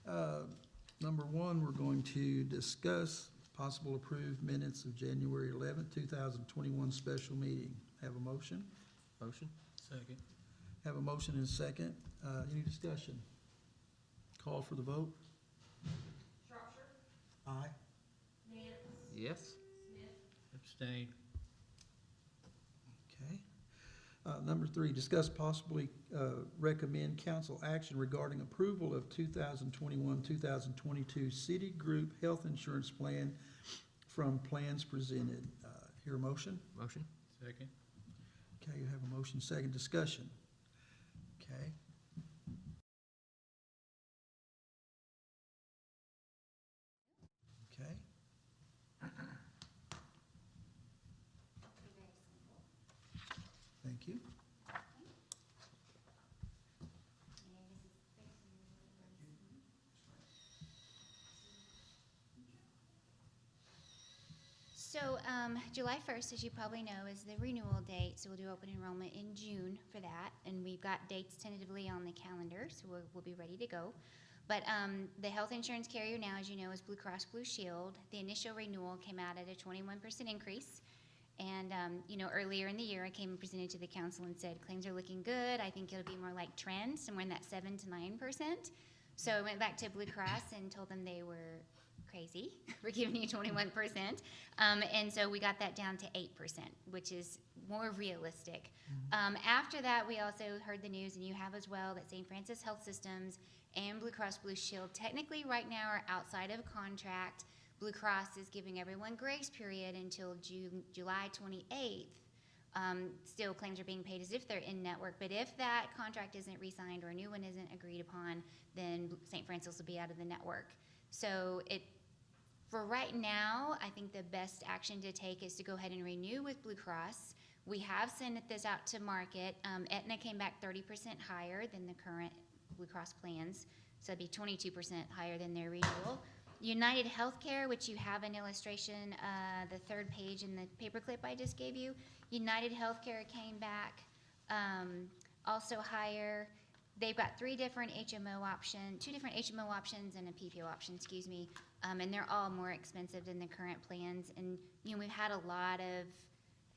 Number one, we're going to discuss possible approved minutes of January 11th, 2021 special meeting. Have a motion? Motion? Second. Have a motion and a second. Any discussion? Call for the vote. Shropshire, Aye. Nance, Yes. Smith, Abstain. Okay. Number three, discuss possibly recommend council action regarding approval of 2021-2022 City Group Health Insurance Plan from plans presented. Hear a motion? Motion? Second. Okay, you have a motion, second discussion. Okay. Okay. Thank you. So July 1st, as you probably know, is the renewal date, so we'll do open enrollment in June for that, and we've got dates tentatively on the calendar, so we'll be ready to go. But the health insurance carrier now, as you know, is Blue Cross Blue Shield. The initial renewal came out at a 21% increase, and earlier in the year, I came and presented to the council and said, claims are looking good. I think it'll be more like trend, somewhere in that 7 to 9%. So I went back to Blue Cross and told them they were crazy for giving you 21%. And so we got that down to 8%, which is more realistic. After that, we also heard the news, and you have as well, that St. Francis Health Systems and Blue Cross Blue Shield technically right now are outside of contract. Blue Cross is giving everyone grace period until July 28th. Still, claims are being paid as if they're in network, but if that contract isn't re-signed or a new one isn't agreed upon, then St. Francis will be out of the network. So for right now, I think the best action to take is to go ahead and renew with Blue Cross. We have sent this out to market. Aetna came back 30% higher than the current Blue Cross plans, so it'd be 22% higher than their renewal. United Healthcare, which you have an illustration, the third page in the paperclip I just gave you, United Healthcare came back also higher. They've got two different HMO options and a PPO option, excuse me, and they're all more expensive than the current plans. And we've had a lot of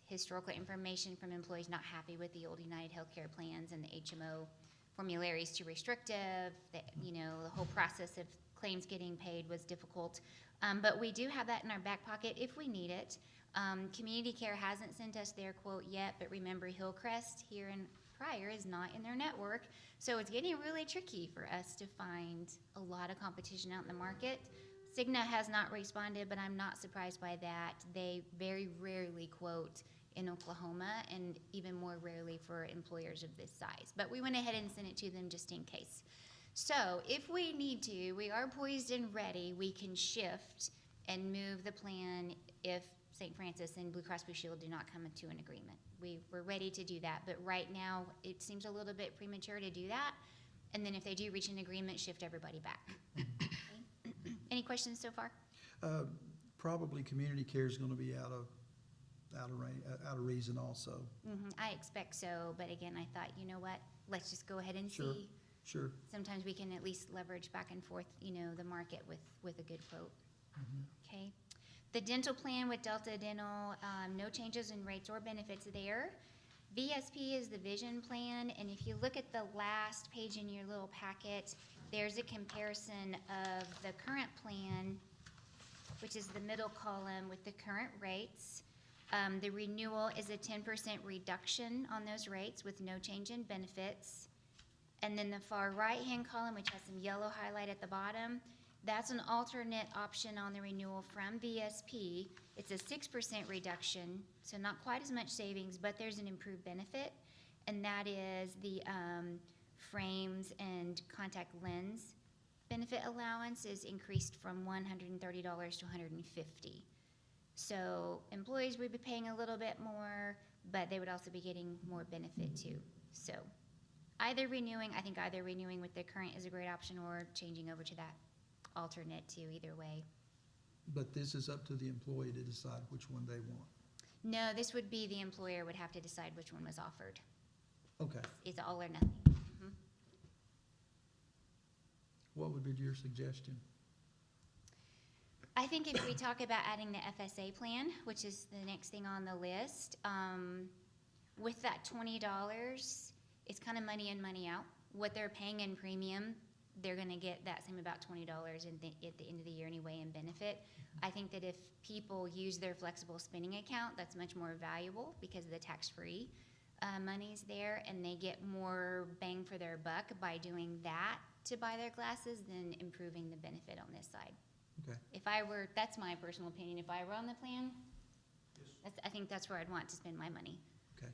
historical information from employees not happy with the old United Healthcare plans, and the HMO formularies too restrictive. The whole process of claims getting paid was difficult. But we do have that in our back pocket if we need it. Community Care hasn't sent us their quote yet, but remember, Hillcrest here in Pryor is not in their network, so it's getting really tricky for us to find a lot of competition out in the market. Cigna has not responded, but I'm not surprised by that. They very rarely quote in Oklahoma, and even more rarely for employers of this size. But we went ahead and sent it to them just in case. So if we need to, we are poised and ready. We can shift and move the plan if St. Francis and Blue Cross Blue Shield do not come to an agreement. We're ready to do that, but right now it seems a little bit premature to do that. And then if they do reach an agreement, shift everybody back. Okay. Any questions so far? Probably Community Care is going to be out of reason also. I expect so, but again, I thought, you know what? Let's just go ahead and see. Sure. Sometimes we can at least leverage back and forth, the market with a good quote. Okay. The dental plan with Delta Dental, no changes in rates or benefits there. VSP is the vision plan, and if you look at the last page in your little packet, there's a comparison of the current plan, which is the middle column, with the current rates. The renewal is a 10% reduction on those rates with no change in benefits. And then the far right-hand column, which has some yellow highlight at the bottom, that's an alternate option on the renewal from VSP. It's a 6% reduction, so not quite as much savings, but there's an improved benefit, and that is the frames and contact lens benefit allowance is increased from $130 to $150. So employees would be paying a little bit more, but they would also be getting more benefit too. So I think either renewing with the current is a great option, or changing over to that alternate too, either way. But this is up to the employee to decide which one they want. No, this would be the employer would have to decide which one was offered. Okay. It's all or nothing. What would be your suggestion? I think if we talk about adding the FSA plan, which is the next thing on the list, with that $20, it's kind of money in, money out. What they're paying in premium, they're going to get that same about $20 at the end of the year anyway in benefit. I think that if people use their flexible spending account, that's much more valuable because of the tax-free money's there, and they get more bang for their buck by doing that to buy their glasses than improving the benefit on this side. Okay. That's my personal opinion, if I were on the plan, I think that's where I'd want to spend my money. Okay.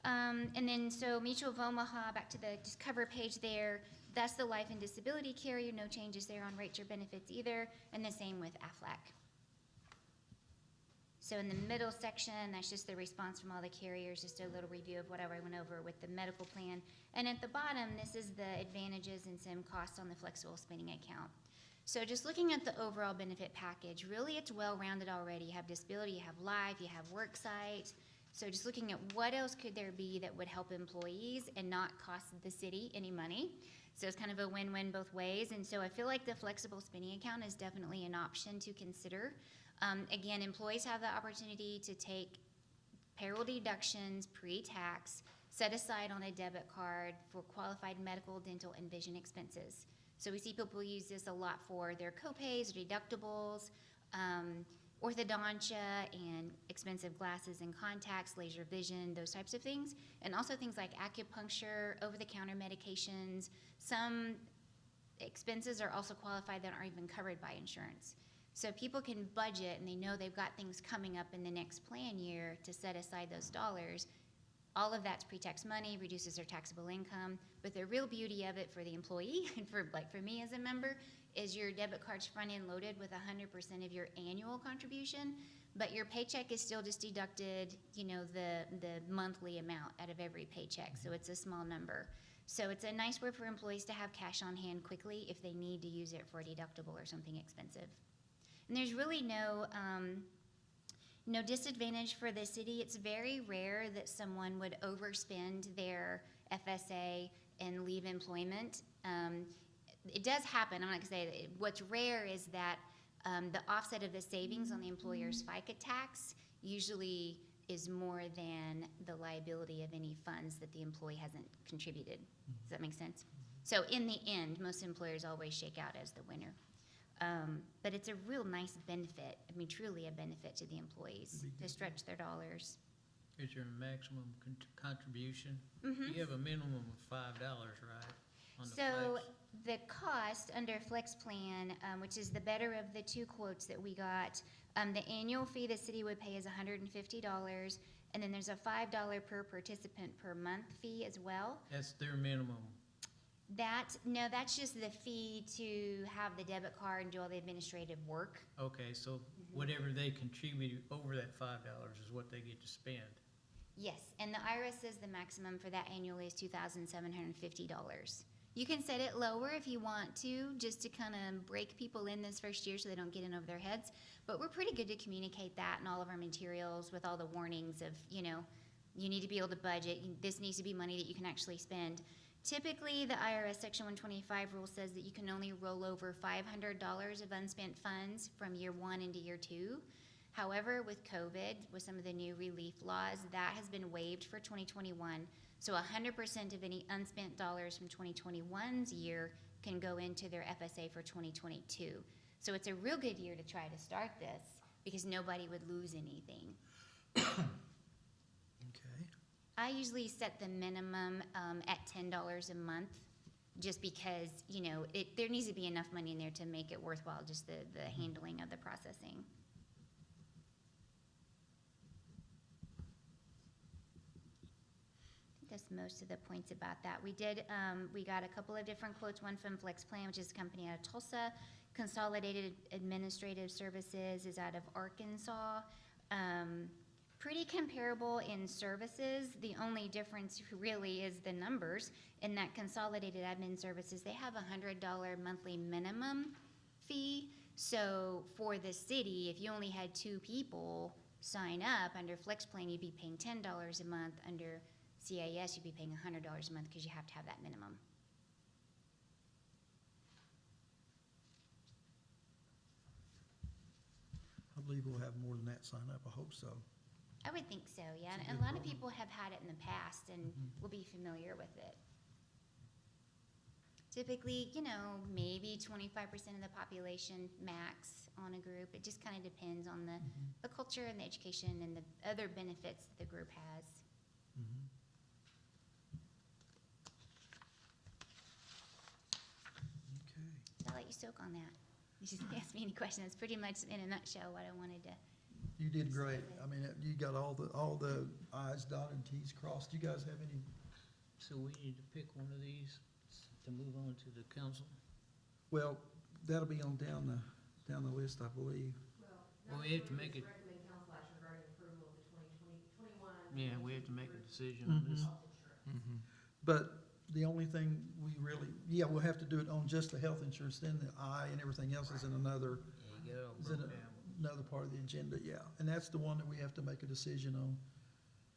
And then, so Mutual of Omaha, back to the just cover page there, that's the life and disability carrier, no changes there on rates or benefits either, and the same with Aflac. So in the middle section, that's just the response from all the carriers, just a little review of what I went over with the medical plan. And at the bottom, this is the advantages and some costs on the flexible spending account. So just looking at the overall benefit package, really it's well-rounded already. You have disability, you have life, you have work site. So just looking at what else could there be that would help employees and not cost the city any money. So it's kind of a win-win both ways. And so I feel like the flexible spending account is definitely an option to consider. Again, employees have the opportunity to take payroll deductions pre-tax, set aside on a debit card for qualified medical, dental, and vision expenses. So we see people use this a lot for their co-pays, deductibles, orthodontia, and expensive glasses and contacts, laser vision, those types of things. And also things like acupuncture, over-the-counter medications. Some expenses are also qualified that aren't even covered by insurance. So people can budget and they know they've got things coming up in the next plan year to set aside those dollars. All of that's pre-tax money, reduces their taxable income, but the real beauty of it for the employee and for me as a member is your debit card's front-end loaded with 100% of your annual contribution, but your paycheck is still just deducted, you know, the monthly amount out of every paycheck, so it's a small number. So it's a nice way for employees to have cash on hand quickly if they need to use it for a deductible or something expensive. And there's really no disadvantage for the city. It's very rare that someone would overspend their FSA and leave employment. It does happen. I'm not going to say that. What's rare is that the offset of the savings on the employer's FICA tax usually is more than the liability of any funds that the employee hasn't contributed. Does that make sense? So in the end, most employers always shake out as the winner. But it's a real nice benefit, I mean, truly a benefit to the employees to stretch their dollars. Is your maximum contribution? Mm-hmm. You have a minimum of $5, right? On the So flex? the cost under Flex Plan, which is the better of the two quotes that we got, the annual fee the city would pay is $150, and then there's a $5 per participant per month fee as well. That's their minimum. That's just the fee to have the debit card and do all the administrative work. Okay, so whatever they contribute over that $5 is what they get to spend. Yes, and the IRS says the maximum for that annually is $2,750. You can set it lower if you want to, just to kind of break people in this first year so they don't get in over their heads. But we're pretty good to communicate that in all of our materials with all the warnings of, you know, you need to be able to budget. This needs to be money that you can actually spend. Typically, the IRS Section 125 rule says that you can only roll over $500 of unspent funds from year 1 into year 2. However, with COVID, with some of the new relief laws, that has been waived for 2021. So 100% of any unspent dollars from 2021's year can go into their FSA for 2022. So it's a real good year to try to start this because nobody would lose anything. Okay. I usually set the minimum at $10 a month just because, you know, there needs to be enough money in there to make it worthwhile, just the handling of the processing. That's most of the points about that. We got a couple of different quotes, one from Flex Plan, which is a company out of Tulsa. Consolidated Administrative Services is out of Arkansas. Pretty comparable in services. The only difference really is the numbers. In that Consolidated Admin Services, they have a $100 monthly minimum fee. So for the city, if you only had 2 people sign up under Flex Plan, you'd be paying $10 a month. Under CAS, you'd be paying $100 a month because you have to have that minimum. believe we'll have more than that sign up, I hope so. I would think so, yeah. It's a And good a lot of program. people have had it in the past and Mhm. will be familiar with it. Typically, maybe 25% of the population max on a group. It just kind of depends on the culture and the education and the other benefits that the group has. Mhm. Okay. I'll let you soak on that. You just ask me any questions. That's pretty much in a nutshell what I wanted to. You did great. I mean, you got all the i's dotted and t's crossed. You guys have any? So we need to pick one of these to move on to the council? Well, that'll be on down the list, I believe. Well, we have to make it, Recommend council action regarding approval of the 2021. yeah, we have to make a decision on this. Health insurance. But the only thing we really, we'll have to do it on just the health insurance, then the I and everything else is in another, There you go, is in broke down. another part of the agenda, yeah. And that's the one that we have to make a decision on,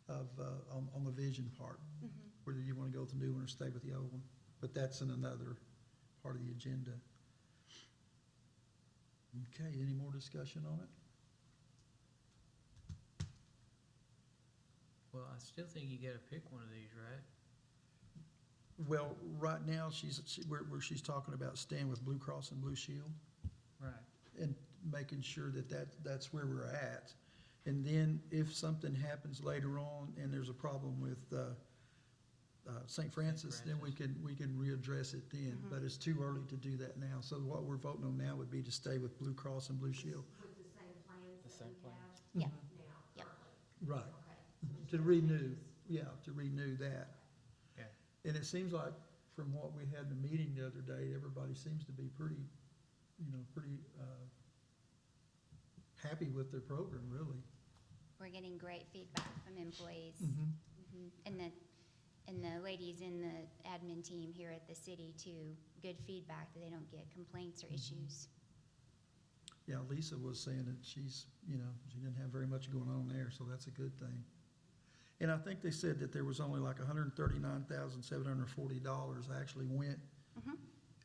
on the vision part, whether you want to go with the new one or stay with the old one. But that's in another part of the agenda. Okay, any more discussion on it? Well, I still think you gotta pick one of these, right? Well, right now, where she's talking about staying with Blue Cross and Blue Shield Right. and making sure that's where we're at. And then if something happens later on and there's a problem with St. Francis, then we can readdress it then. But it's too early to do that now. So what we're voting on now would be to stay with Blue Cross and Blue Shield. With the same plans The that same we have Yeah. now, Yep. currently. Right. Okay. To renew, to renew that. Okay. And it seems like from what we had in the meeting the other day, everybody seems to be pretty happy with their program, really. We're getting great feedback from employees. Mm-hmm. Mhm. And the ladies in the admin team here at the city too, good feedback that they don't get complaints or issues. Yeah, Lisa was saying that she didn't have very much going on there, so that's a good thing. And I think they said that there was only like $139,740 actually went Mhm.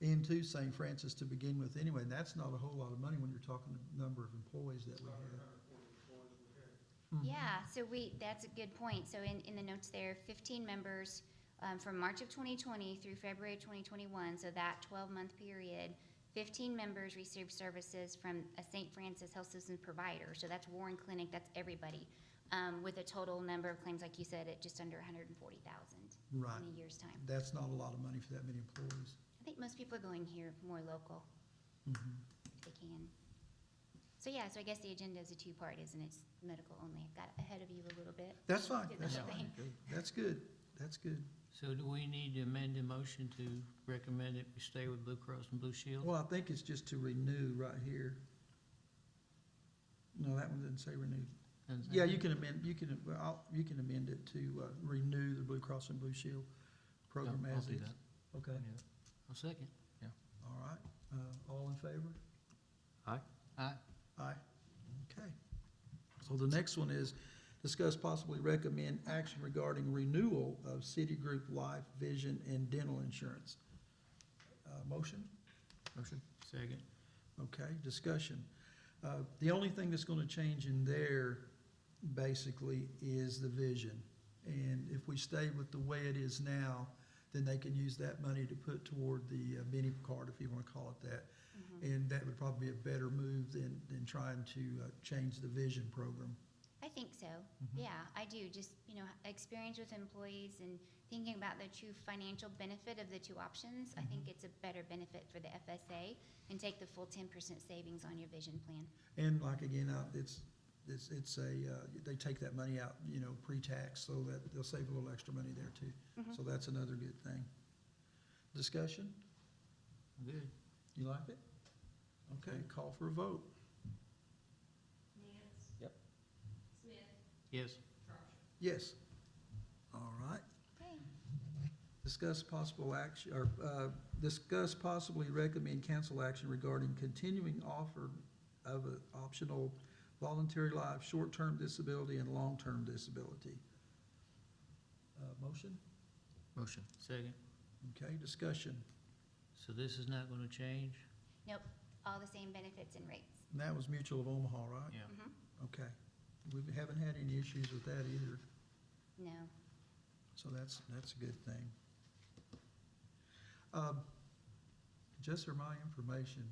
into St. Francis to begin with anyway, and that's not a whole lot of money when you're talking the number of employees that we have. Mhm. Yeah, so that's a good point. So in the notes there, 15 members from March of 2020 through February of 2021, so that 12-month period, 15 members received services from a St. Francis Health System provider. So that's Warren Clinic, that's everybody, with a total number of claims, like you said, at just under 140,000 Right. in a year's time. That's not a lot of money for that many employees. I think most people are going here more local Mhm. if they can. So yeah, so I guess the agenda is a two-part, isn't it? It's medical only. I got ahead of you a little bit. That's fine, Did that's that fine. thing. That's good, that's good. So do we need to amend the motion to recommend that we stay with Blue Cross and Blue Shield? Well, I think it's just to renew right here. No, that one didn't say renew. Doesn't say Yeah, that? you can amend it to renew the Blue Cross and Blue Shield program I'll as do is. that. Okay, Yeah. I'll second. all right. All in favor? Aye. Aye. Okay. So the next one is discuss possibly recommend action regarding renewal of Citigroup Life, Vision, and Dental Insurance. Motion? Motion. Second. Okay, discussion. The only thing that's gonna change in there, basically, is the vision. And if we stay with the way it is now, then they can use that money to put toward the mini card, if you wanna call it that. And that would probably be a better move than trying to change the vision program. I think so. Yeah, I do. Just, experience with employees and thinking about the true financial benefit of the two options. I think it's a better benefit for the FSA and take the full 10% savings on your vision plan. And like, again, they take that money out, pre-tax, so that they'll save a little extra money there too. So that's another good thing. Discussion? Good. You like it? Okay, call for a vote. Nance. Yep. Smith. Yes. Shropshire. Yes. All right. Okay. Discuss possibly recommend council action regarding continuing offer of an optional voluntary life, short-term disability, and long-term disability. Motion? Motion. Second. Okay, discussion. So this is not gonna change? Nope, all the same benefits and rates. And that was Mutual of Omaha, right? Yeah. Mhm. Okay. We haven't had any issues with that either, No. so that's a good thing. Just for my information,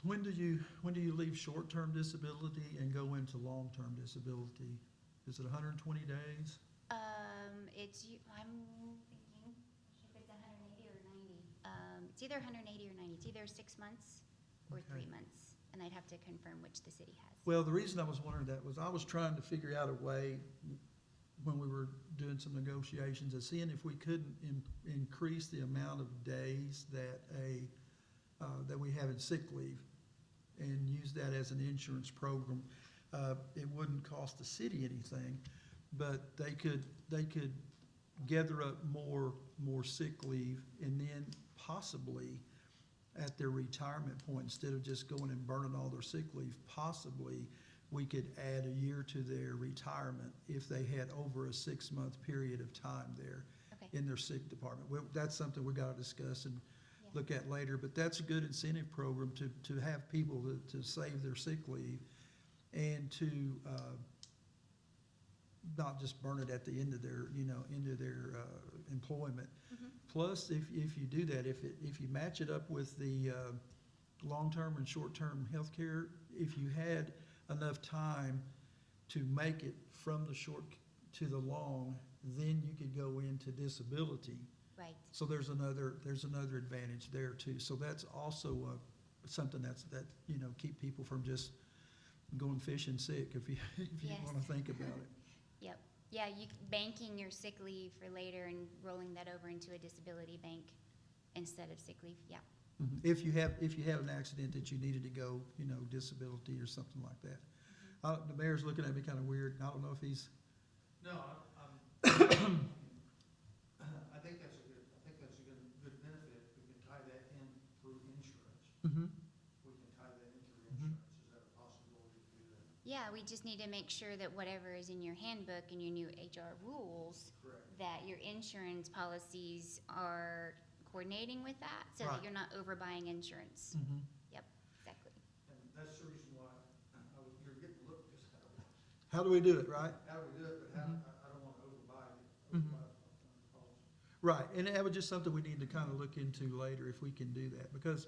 when do you leave short-term disability and go into long-term disability? Is it 120 days? I'm thinking, if it's 180 or 90. It's either 180 or 90. It's either 6 months or Okay. 3 months, and I'd have to confirm which the city has. Well, the reason I was wondering that was I was trying to figure out a way when we were doing some negotiations of seeing if we couldn't increase the amount of days that that we have in sick leave and use that as an insurance program. It wouldn't cost the city anything, but they could gather up more sick leave, and then possibly at their retirement point, instead of just going and burning all their sick leave, possibly we could add a year to their retirement if they had over a 6-month period of time there Okay. in their sick department. Well, that's something we gotta discuss and Yeah. look at later, but that's a good incentive program to have people to save their sick leave and to, not just burn it at the end of their, employment. Mhm. Plus, if you do that, if you match it up with the, long-term and short-term healthcare, if you had enough time to make it from the short to the long, then you could go into disability. Right. So there's another advantage there too. So that's also something that keep people from just going fishing sick, if you Yes. want to think about it. Yep. Yeah, banking your sick leave for later and rolling that over into a disability bank instead of sick leave. Yeah. Mhm. If you have an accident that you needed to go, disability or something like that. The mayor's looking at me kind of weird. I don't know if he's. No, I think that's a good benefit. We can tie that in through insurance. We can tie that in through insurance. Is that a possibility to do that? Yeah, we just need to make sure that whatever is in your handbook and your new HR rules, Correct. that your insurance policies are coordinating with that, so Right. that you're not overbuying insurance. Mhm. Yep, exactly. And that's the reason why you're getting a look, just How do we do it, right? how do we do it, but Mhm. I don't want to overbuy Mhm. policy. Right, and that was just something we need to kind of look into later, if we can do that, because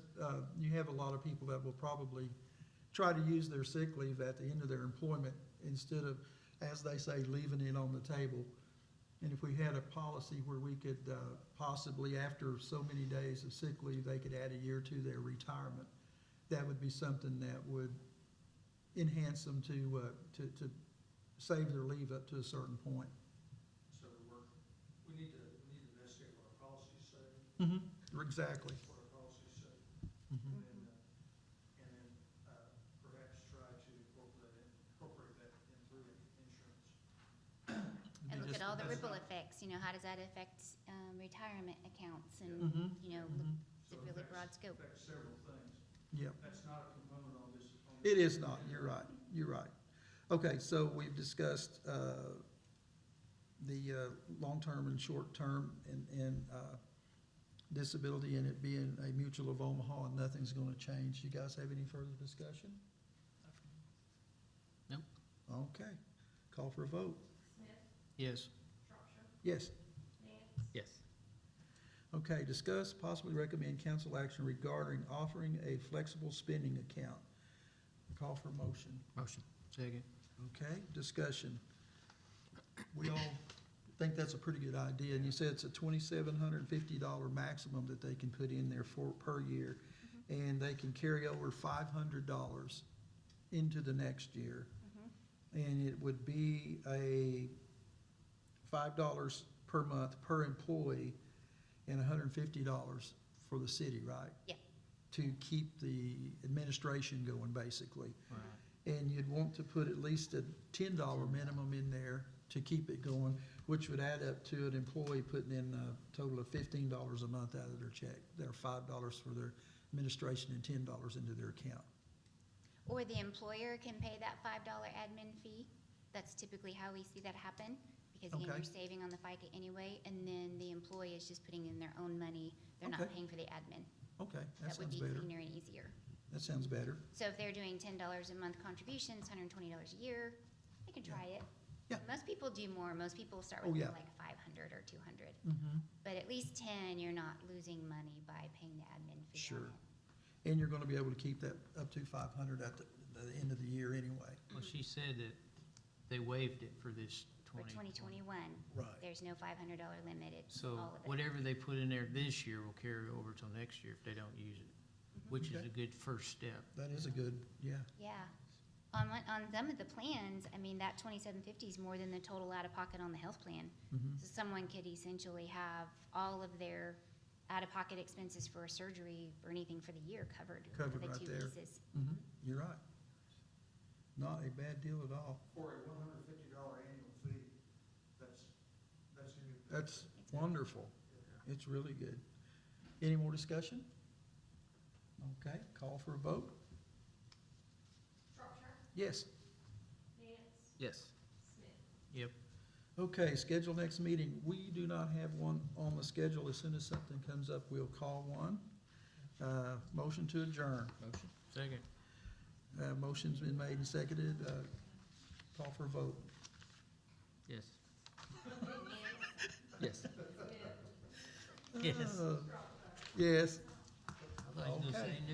you have a lot of people that will probably try to use their sick leave at the end of their employment instead of, as they say, leaving it on the table. And if we had a policy where we could possibly, after so many days of sick leave, they could add a year to their retirement, that would be something that would enhance them to save their leave up to a certain point. So we need to investigate what our policies say, Exactly. what our policies say, Mhm. and then perhaps try to incorporate that in through insurance. And look Just- at all the that's ripple not- effects, how does that affect look Mhm. It's a really broad scope. Affects several things. Yep. That's not a component on this. It is not, you're right. Okay, so we've discussed the long-term and short-term and disability, and it being a Mutual of Omaha, and nothing's gonna change. You guys have any further discussion? Nope. Okay, call for a vote. Smith, Yes. Shropshire, Yes. Nance, Yes. Okay, discuss, possibly recommend council action regarding offering a flexible spending account. Call for motion. Motion. Second. Okay, discussion. We all think that's a pretty good idea, and you said it's a $2,750 maximum that they can put in there per year, and they can carry over $500 into the next year. And it would be a $5 per month per employee and $150 for the city, right? Yeah. To keep the administration going, basically. Right. And you'd want to put at least a $10 minimum in there to keep it going, which would add up to an employee putting in a total of $15 a month out of their check. They're $5 for their administration and $10 into their account. Or the employer can pay that $5 admin fee. That's typically how we see that happen, because again, Okay. you're saving on the FICA anyway, and then the employee is just putting in their own money. They're not Okay. paying for the admin. Okay, that That would sounds be better. cleaner and easier. that sounds better. So if they're doing $10 a month contributions, $120 a year, they can try it. Yeah. Most people do more. Most people start Oh, with yeah. like 500 or 200. Mm-hmm. But at least 10, you're not losing money by paying the admin fee on Sure. it. And you're gonna be able to keep that up to 500 at the end of the year anyway. Well, she said that they waived it for this For 2020. 2021, Right. there's no $500 limit. It's So all of it. whatever they put in there this year will carry over till next year if they don't use it, which is Okay. a good first step. That is a good, yeah. Yeah. On some of the plans, I mean, that 2750 is more than the total out-of-pocket on the health plan. Mhm. So someone could essentially have all of their out-of-pocket expenses for a surgery or anything for the year covered. for Covered the right two there. pieces. Mhm. You're right. Not a bad deal at all. For a $150 annual fee, that's gonna be. That's wonderful. It's really good. Any more discussion? Okay, call for a vote? Shropshire, Yes. Nance, Yes. Smith. Yep. Okay, schedule next meeting. We do not have one on the schedule. As soon as something comes up, we'll call one. Motion to adjourn. Motion? Second. Motion's been made and seconded. Call for a vote. Yes. Nance, Yes. Smith, Yes. Yes. I thought you were gonna Okay. say